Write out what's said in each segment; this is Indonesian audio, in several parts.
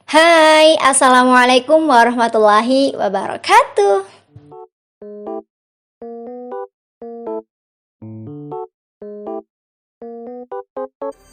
Hai, Assalamualaikum warahmatullahi wabarakatuh.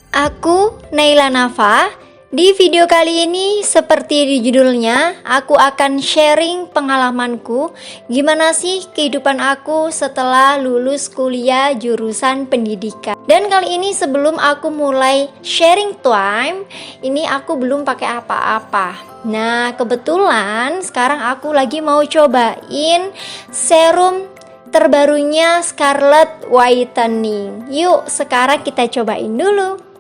Aku Naila Nafa. Di video kali ini, seperti di judulnya, aku akan sharing pengalamanku. Gimana sih kehidupan aku setelah lulus kuliah jurusan pendidikan. Dan kali ini sebelum aku mulai sharing time, ini aku belum pakai apa-apa. Nah, kebetulan sekarang aku lagi mau cobain serum terbarunya Scarlett Whitening. Yuk, sekarang kita cobain dulu.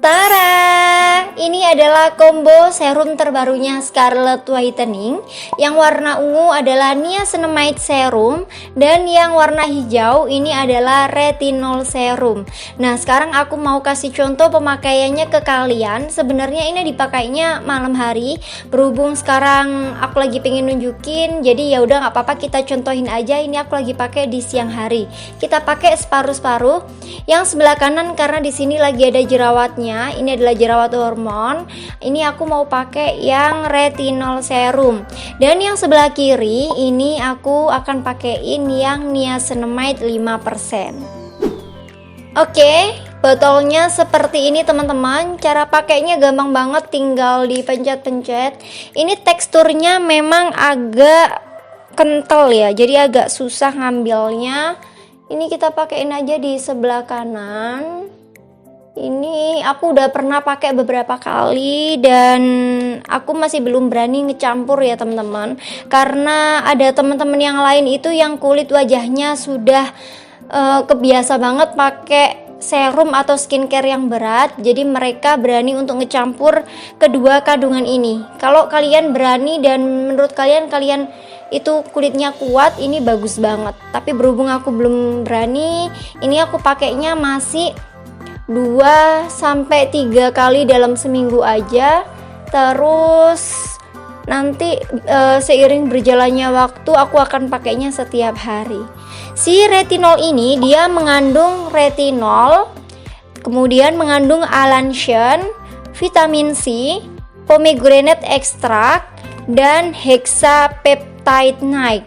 Tara, ini adalah combo serum terbarunya Scarlett Whitening. Yang warna ungu adalah Niacinamide Serum, dan yang warna hijau ini adalah Retinol Serum. Nah, sekarang aku mau kasih contoh pemakaiannya ke kalian. Sebenarnya ini dipakainya malam hari, berhubung sekarang aku lagi pengen nunjukin, jadi ya udah nggak apa-apa, kita contohin aja. Ini aku lagi pakai di siang hari. Kita pakai separuh-separuh. Yang sebelah kanan karena di sini lagi ada jerawatnya. Ini adalah jerawat hormon. Ini aku mau pakai yang retinol serum. Dan yang sebelah kiri ini aku akan pakaiin yang niacinamide 5%. Oke, botolnya seperti ini teman-teman. Cara pakainya gampang banget, tinggal dipencet-pencet. Ini teksturnya memang agak kental ya, jadi agak susah ngambilnya. Ini kita pakein aja di sebelah kanan. Ini aku udah pernah pakai beberapa kali dan aku masih belum berani ngecampur ya teman-teman, karena ada teman-teman yang lain itu yang kulit wajahnya sudah kebiasa banget pakai serum atau skincare yang berat, jadi mereka berani untuk ngecampur kedua kandungan ini. Kalau kalian berani dan menurut kalian itu kulitnya kuat, ini bagus banget. Tapi berhubung aku belum berani, ini aku pakainya masih 2-3 kali dalam seminggu aja. Terus nanti seiring berjalannya waktu aku akan pakainya setiap hari. Si retinol ini dia mengandung retinol, kemudian mengandung allantoin, vitamin C, pomegranate extract, dan hexapeptide night.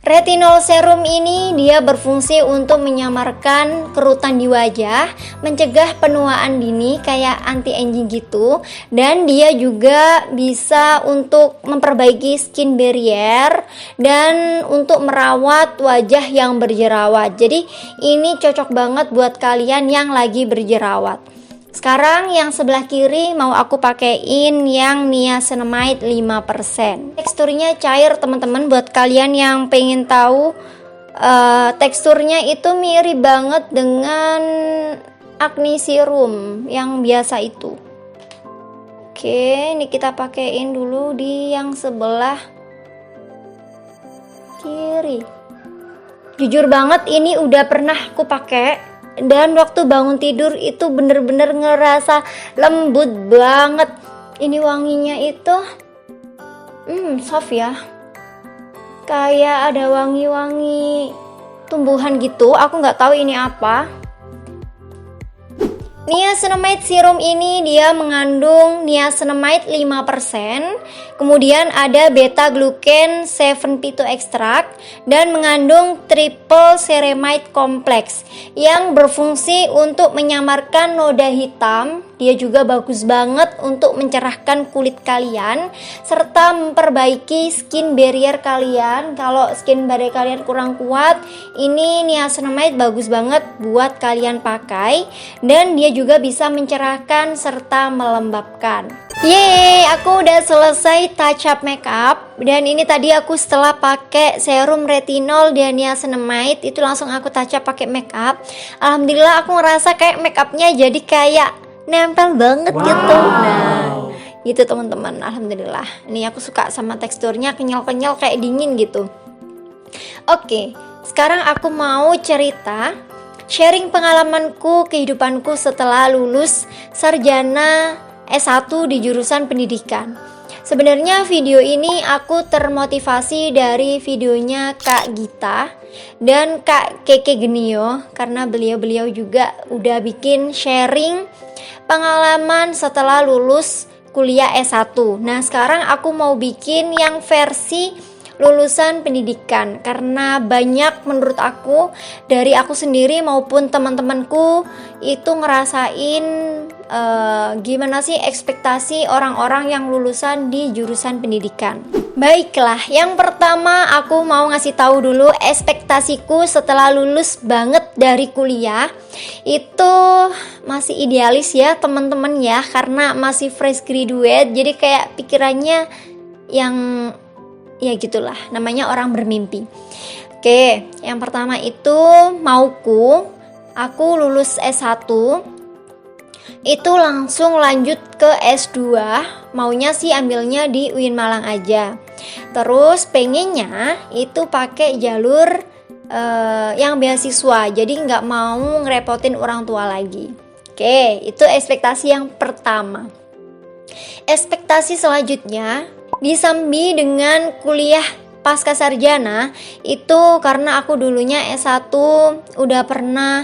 Retinol serum ini dia berfungsi untuk menyamarkan kerutan di wajah, mencegah penuaan dini kayak anti-aging gitu, dan dia juga bisa untuk memperbaiki skin barrier dan untuk merawat wajah yang berjerawat. Jadi ini cocok banget buat kalian yang lagi berjerawat. Sekarang yang sebelah kiri mau aku pakein yang niacinamide 5%. Teksturnya cair teman-teman, buat kalian yang pengen tahu teksturnya itu mirip banget dengan acne serum yang biasa itu. Oke, ini kita pakein dulu di yang sebelah kiri. Jujur banget ini udah pernah aku pakai. Dan waktu bangun tidur itu bener-bener ngerasa lembut banget. Ini wanginya itu soft ya, kayak ada wangi-wangi tumbuhan gitu. Aku nggak tahu ini apa. Niacinamide serum ini dia mengandung niacinamide 5%, kemudian ada beta glucan 7 extract, dan mengandung triple ceramide complex yang berfungsi untuk menyamarkan noda hitam. Dia juga bagus banget untuk mencerahkan kulit kalian serta memperbaiki skin barrier kalian. Kalau skin barrier kalian kurang kuat, ini niacinamide bagus banget buat kalian pakai, dan dia juga bisa mencerahkan serta melembabkan. Yeay, aku udah selesai touch up makeup. Dan ini tadi aku setelah pakai serum retinol dan niacinamide itu langsung aku touch up pakai makeup. Alhamdulillah aku ngerasa kayak makeupnya jadi kayak nempel banget gitu. Nah, gitu teman-teman. Alhamdulillah. Ini aku suka sama teksturnya, kenyal-kenyal kayak dingin gitu. Oke, sekarang aku mau cerita sharing pengalamanku, kehidupanku setelah lulus sarjana S1 di jurusan pendidikan. Sebenarnya video ini aku termotivasi dari videonya Kak Gita dan Kak Keke Genio, karena beliau-beliau juga udah bikin sharing pengalaman setelah lulus kuliah S1. Nah, sekarang aku mau bikin yang versi lulusan pendidikan, karena banyak menurut aku dari aku sendiri maupun teman-temanku itu ngerasain gimana sih ekspektasi orang-orang yang lulusan di jurusan pendidikan. Baiklah, yang pertama aku mau ngasih tahu dulu ekspektasiku setelah lulus banget dari kuliah. Itu masih idealis ya teman-teman ya, karena masih fresh graduate, jadi kayak pikirannya yang ya gitulah, namanya orang bermimpi. Oke, yang pertama itu aku lulus S1 itu langsung lanjut ke S2, maunya sih ambilnya di UIN Malang aja. Terus pengennya itu pakai jalur yang beasiswa, jadi nggak mau ngerepotin orang tua lagi. Oke, itu ekspektasi yang pertama. Ekspektasi selanjutnya disambi dengan kuliah pasca sarjana itu karena aku dulunya S1 udah pernah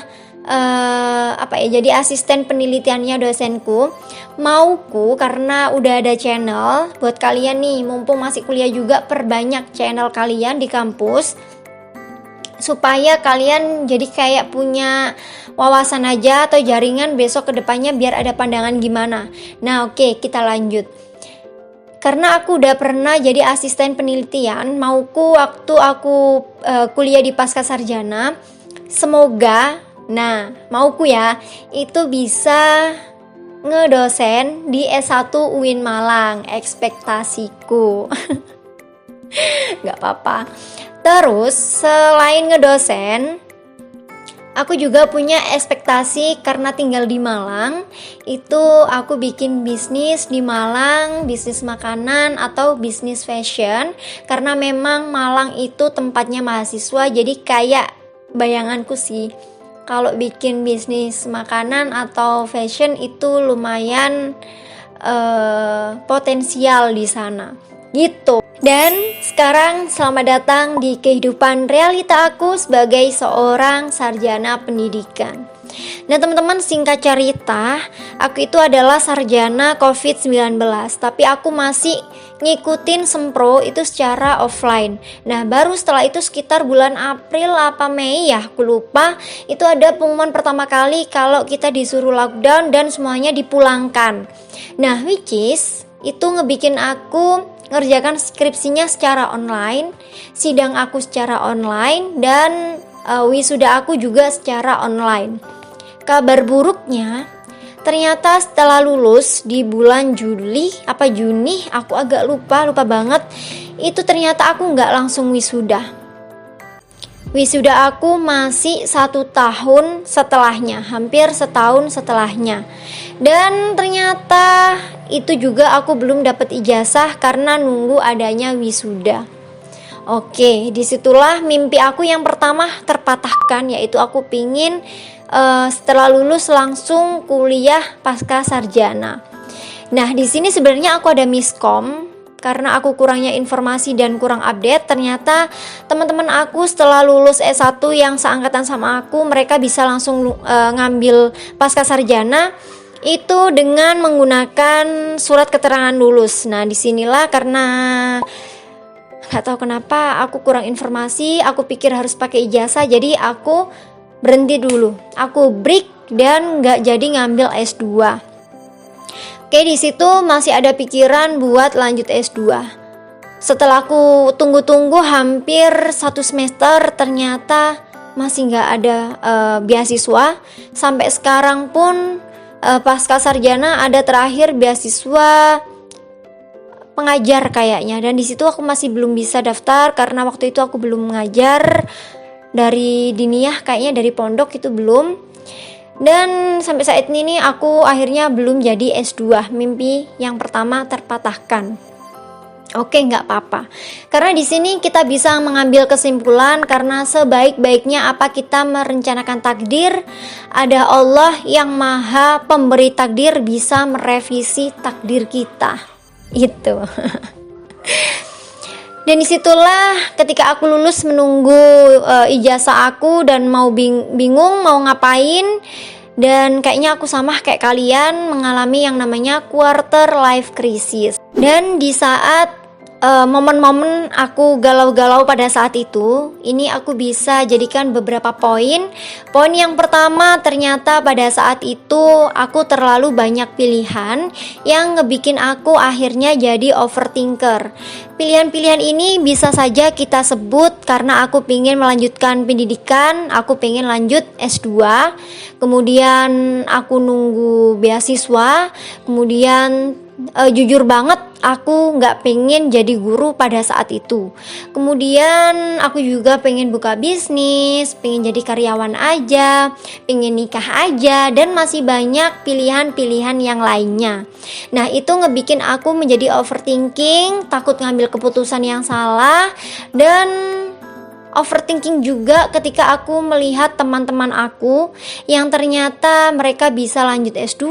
jadi asisten penelitiannya dosenku. Mauku karena udah ada channel buat kalian nih, mumpung masih kuliah juga, perbanyak channel kalian di kampus supaya kalian jadi kayak punya wawasan aja atau jaringan besok kedepannya biar ada pandangan gimana. Nah oke, kita lanjut. Karena aku udah pernah jadi asisten penelitian, mauku waktu aku kuliah di pasca sarjana, mauku ya itu bisa ngedosen di S1 UIN Malang, ekspektasiku. Gak apa-apa. Terus selain ngedosen, aku juga punya ekspektasi karena tinggal di Malang, itu aku bikin bisnis di Malang, bisnis makanan atau bisnis fashion, karena memang Malang itu tempatnya mahasiswa, jadi kayak bayanganku sih kalau bikin bisnis makanan atau fashion itu lumayan potensial di sana gitu. Dan sekarang selamat datang di kehidupan realita aku sebagai seorang sarjana pendidikan. Nah teman-teman, singkat cerita, aku itu adalah sarjana COVID-19, tapi aku masih ngikutin sempro itu secara offline. Nah baru setelah itu sekitar bulan April apa Mei ya, aku lupa, itu ada pengumuman pertama kali kalau kita disuruh lockdown dan semuanya dipulangkan. Nah which is itu ngebikin aku ngerjakan skripsinya secara online, sidang aku secara online, dan wisuda aku juga secara online. Kabar buruknya, ternyata setelah lulus di bulan Juni, aku agak lupa banget, itu ternyata aku nggak langsung wisuda. Wisuda aku masih 1 tahun setelahnya, hampir setahun setelahnya. Dan ternyata itu juga aku belum dapat ijazah karena nunggu adanya wisuda. Oke, disitulah mimpi aku yang pertama terpatahkan, yaitu aku pingin setelah lulus langsung kuliah pasca sarjana. Nah, di sini sebenarnya aku ada miskom karena aku kurangnya informasi dan kurang update. Ternyata teman-teman aku setelah lulus S1 yang seangkatan sama aku, mereka bisa langsung ngambil pasca sarjana itu dengan menggunakan surat keterangan lulus. Nah, disinilah karena nggak tahu kenapa aku kurang informasi, aku pikir harus pakai ijazah, jadi aku berhenti dulu, aku break dan nggak jadi ngambil S2. Oke, di situ masih ada pikiran buat lanjut S2. Setelah aku tunggu-tunggu hampir 1 semester, ternyata masih nggak ada beasiswa. Sampai sekarang pun pasca sarjana ada terakhir beasiswa pengajar kayaknya, dan di situ aku masih belum bisa daftar karena waktu itu aku belum mengajar dari diniyah, kayaknya dari pondok itu belum. Dan sampai saat ini nih aku akhirnya belum jadi S2, mimpi yang pertama terpatahkan. Oke, nggak apa-apa, karena di sini kita bisa mengambil kesimpulan karena sebaik-baiknya apa kita merencanakan takdir, ada Allah yang maha pemberi takdir bisa merevisi takdir kita itu. Dan disitulah ketika aku lulus menunggu ijazah aku dan mau bingung mau ngapain. Dan kayaknya aku sama kayak kalian mengalami yang namanya quarter life crisis. Dan di saat momen-momen aku galau-galau pada saat itu, ini aku bisa jadikan beberapa poin. Poin yang pertama, ternyata pada saat itu aku terlalu banyak pilihan yang ngebikin aku akhirnya jadi overthinker. Pilihan-pilihan ini bisa saja kita sebut karena aku pengen melanjutkan pendidikan, aku pengen lanjut S2, kemudian aku nunggu beasiswa, kemudian jujur banget aku nggak pengen jadi guru pada saat itu. Kemudian aku juga pengen buka bisnis, pengen jadi karyawan aja, pengen nikah aja, dan masih banyak pilihan-pilihan yang lainnya. Nah, itu ngebikin aku menjadi overthinking, takut ngambil keputusan yang salah, dan overthinking juga ketika aku melihat teman-teman aku yang ternyata mereka bisa lanjut S2,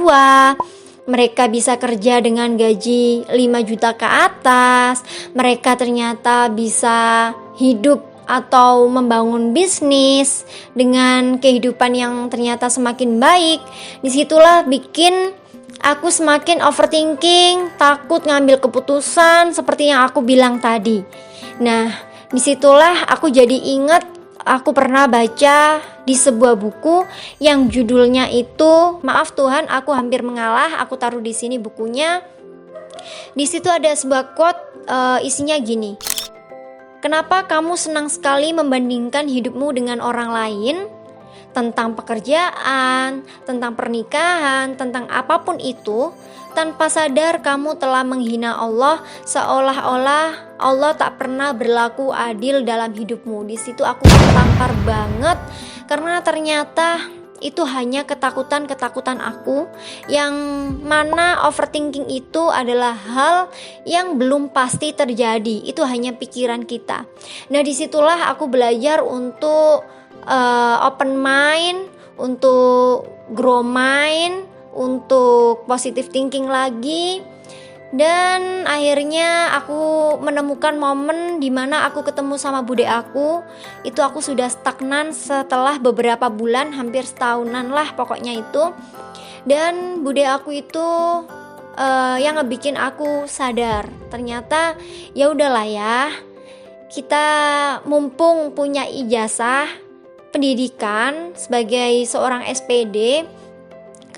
mereka bisa kerja dengan gaji 5 juta ke atas, mereka ternyata bisa hidup atau membangun bisnis dengan kehidupan yang ternyata semakin baik. Disitulah bikin aku semakin overthinking, takut ngambil keputusan seperti yang aku bilang tadi. Nah, disitulah aku jadi ingat aku pernah baca di sebuah buku yang judulnya itu, maaf Tuhan, aku hampir mengalah. Aku taruh di sini bukunya. Di situ ada sebuah quote, isinya gini. Kenapa kamu senang sekali membandingkan hidupmu dengan orang lain? Tentang pekerjaan, tentang pernikahan, tentang apapun itu, tanpa sadar kamu telah menghina Allah, seolah-olah Allah tak pernah berlaku adil dalam hidupmu. Di situ aku tertampar banget karena ternyata itu hanya ketakutan-ketakutan aku, yang mana overthinking itu adalah hal yang belum pasti terjadi. Itu hanya pikiran kita. Nah, disitulah aku belajar untuk open mind, untuk grow mind, untuk positive thinking lagi. Dan akhirnya aku menemukan momen dimana aku ketemu sama bude aku. Itu aku sudah stagnan setelah beberapa bulan, hampir setahunan lah pokoknya itu. Dan bude aku itu yang ngebikin aku sadar, ternyata ya udahlah ya, kita mumpung punya ijazah pendidikan sebagai seorang SPD,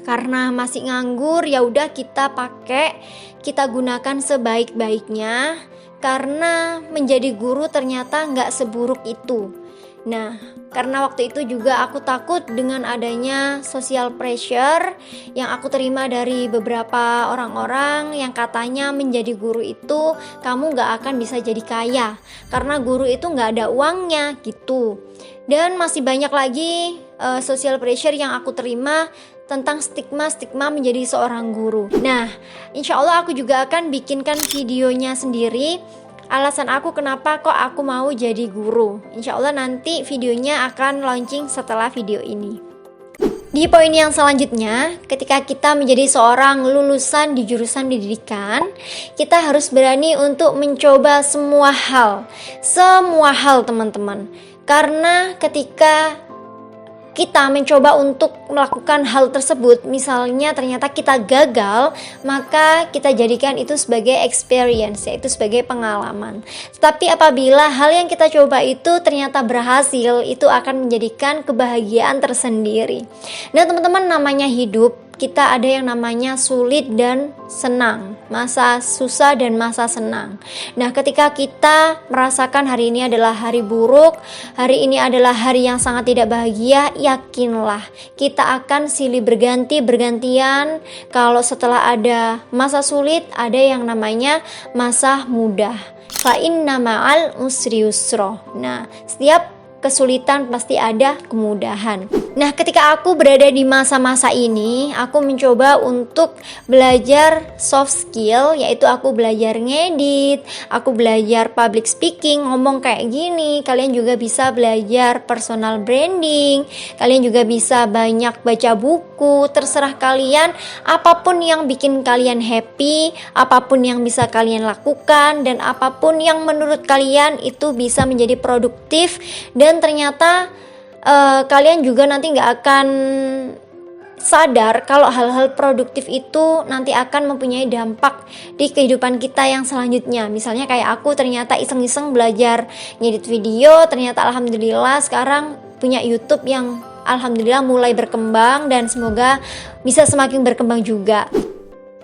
karena masih nganggur, ya udah kita pakai, kita gunakan sebaik-baiknya, karena menjadi guru ternyata nggak seburuk itu. Nah, karena waktu itu juga aku takut dengan adanya social pressure yang aku terima dari beberapa orang-orang yang katanya menjadi guru itu kamu nggak akan bisa jadi kaya karena guru itu nggak ada uangnya gitu. Dan masih banyak lagi social pressure yang aku terima tentang stigma-stigma menjadi seorang guru. Nah, insya Allah aku juga akan bikinkan videonya sendiri, alasan aku kenapa kok aku mau jadi guru. Insya Allah nanti videonya akan launching setelah video ini. Di poin yang selanjutnya, ketika kita menjadi seorang lulusan di jurusan pendidikan, kita harus berani untuk mencoba semua hal teman-teman. Karena ketika kita mencoba untuk melakukan hal tersebut, misalnya ternyata kita gagal, maka kita jadikan itu sebagai experience, yaitu sebagai pengalaman. Tapi apabila hal yang kita coba itu ternyata berhasil, itu akan menjadikan kebahagiaan tersendiri. Nah teman-teman, namanya hidup, kita ada yang namanya sulit dan senang, masa susah dan masa senang. Nah, ketika kita merasakan hari ini adalah hari buruk, hari ini adalah hari yang sangat tidak bahagia, yakinlah kita akan silih bergantian. Kalau setelah ada masa sulit, ada yang namanya masa mudah. Fa inna ma'al usri yusra. Nah, setiap kesulitan pasti ada kemudahan. Nah, ketika aku berada di masa-masa ini, aku mencoba untuk belajar soft skill, yaitu aku belajar ngedit, aku belajar public speaking, ngomong kayak gini. Kalian juga bisa belajar personal branding, kalian juga bisa banyak baca buku, terserah kalian, apapun yang bikin kalian happy, apapun yang bisa kalian lakukan, dan apapun yang menurut kalian itu bisa menjadi produktif, dan ternyata kalian juga nanti nggak akan sadar kalau hal-hal produktif itu nanti akan mempunyai dampak di kehidupan kita yang selanjutnya. Misalnya kayak aku ternyata iseng-iseng belajar ngedit video, ternyata alhamdulillah sekarang punya YouTube yang alhamdulillah mulai berkembang dan semoga bisa semakin berkembang juga.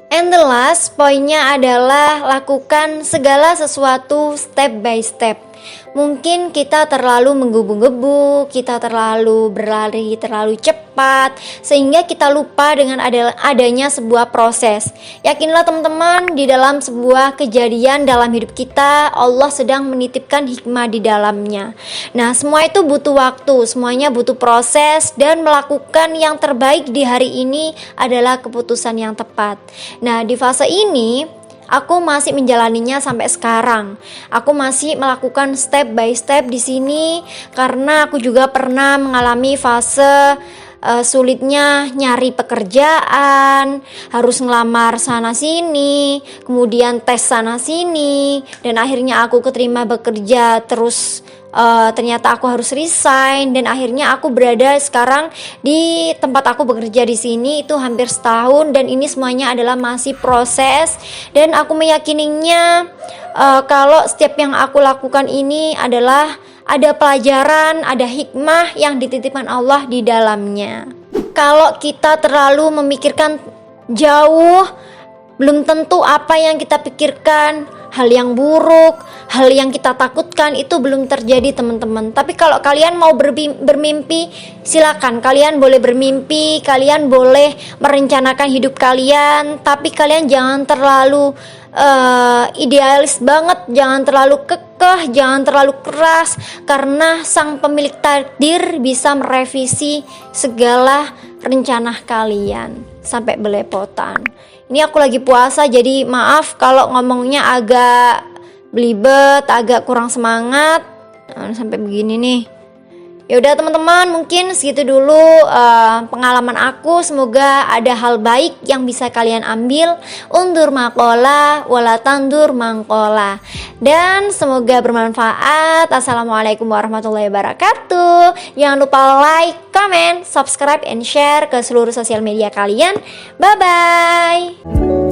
And the last poinnya adalah lakukan segala sesuatu step by step. Mungkin kita terlalu menggebu-gebu, kita terlalu berlari terlalu cepat, sehingga kita lupa dengan adanya sebuah proses. Yakinlah teman-teman, di dalam sebuah kejadian dalam hidup kita, Allah sedang menitipkan hikmah di dalamnya. Nah, semua itu butuh waktu, semuanya butuh proses, dan melakukan yang terbaik di hari ini adalah keputusan yang tepat. Nah, di fase ini aku masih menjalaninya sampai sekarang. Aku masih melakukan step by step di sini karena aku juga pernah mengalami fase sulitnya nyari pekerjaan, harus ngelamar sana sini, kemudian tes sana sini, dan akhirnya aku keterima bekerja terus. Ternyata aku harus resign dan akhirnya aku berada sekarang di tempat aku bekerja di sini itu hampir setahun, dan ini semuanya adalah masih proses, dan aku meyakininya kalau setiap yang aku lakukan ini adalah ada pelajaran, ada hikmah yang dititipkan Allah di dalamnya. Kalau kita terlalu memikirkan jauh, belum tentu apa yang kita pikirkan, hal yang buruk, hal yang kita takutkan itu belum terjadi teman-teman. Tapi kalau kalian mau bermimpi, silakan, kalian boleh bermimpi, kalian boleh merencanakan hidup kalian, tapi kalian jangan terlalu idealis banget, jangan terlalu kekeh, jangan terlalu keras, karena sang pemilik takdir bisa merevisi segala rencana kalian sampai belepotan. Ini aku lagi puasa, jadi maaf kalau ngomongnya agak belibet, agak kurang semangat sampai begini nih. Ya udah teman-teman, mungkin segitu dulu pengalaman aku. Semoga ada hal baik yang bisa kalian ambil. Undur maqola wala tandur mangkola. Dan semoga bermanfaat. Assalamualaikum warahmatullahi wabarakatuh. Jangan lupa like, comment, subscribe, and share ke seluruh sosial media kalian. Bye bye.